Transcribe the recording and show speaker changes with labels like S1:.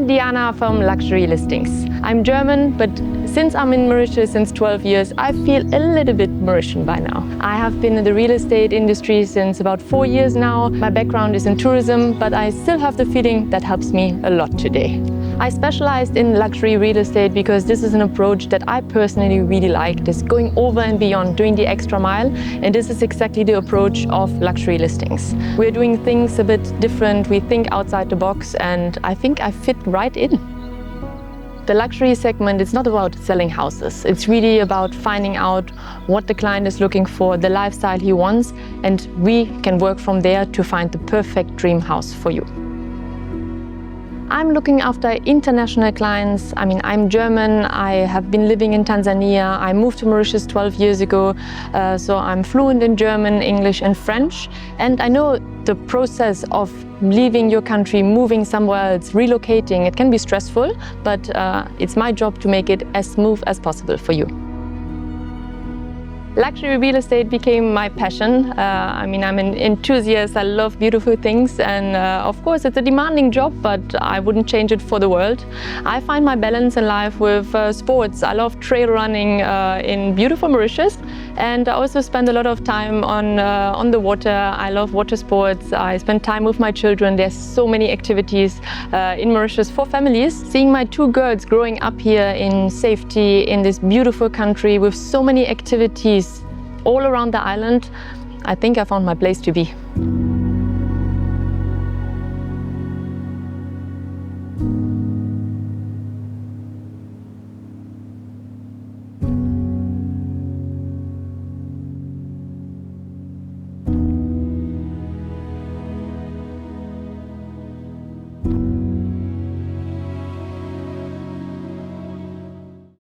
S1: I'm Diana from Luxury Listings. I'm German, but since I'm in Mauritius since 12 years, I feel a little bit Mauritian by now. I have been in the real estate industry since about 4 years now. My background is in tourism, but I still have the feeling that helps me a lot today. I specialized in luxury real estate because this is an approach that I personally really like, this going over and beyond, doing the extra mile, and this is exactly the approach of luxury listings. We're doing things a bit different, we think outside the box, and I think I fit right in. The luxury segment is not about selling houses. It's really about finding out what the client is looking for, the lifestyle he wants, and we can work from there to find the perfect dream house for you. I'm looking after international clients. I'm German, I have been living in Tanzania. I moved to Mauritius 12 years ago, so I'm fluent in German, English and French. And I know the process of leaving your country, moving somewhere else, relocating, it can be stressful, but it's my job to make it as smooth as possible for you. Luxury real estate became my passion. I'm an enthusiast, I love beautiful things, and of course it's a demanding job, but I wouldn't change it for the world. I find my balance in life with sports. I love trail running in beautiful Mauritius, and I also spend a lot of time on the water. I love water sports. I spend time with my children. There's so many activities in Mauritius for families. Seeing my 2 girls growing up here in safety in this beautiful country with so many activities all around the island, I think I found my place to be.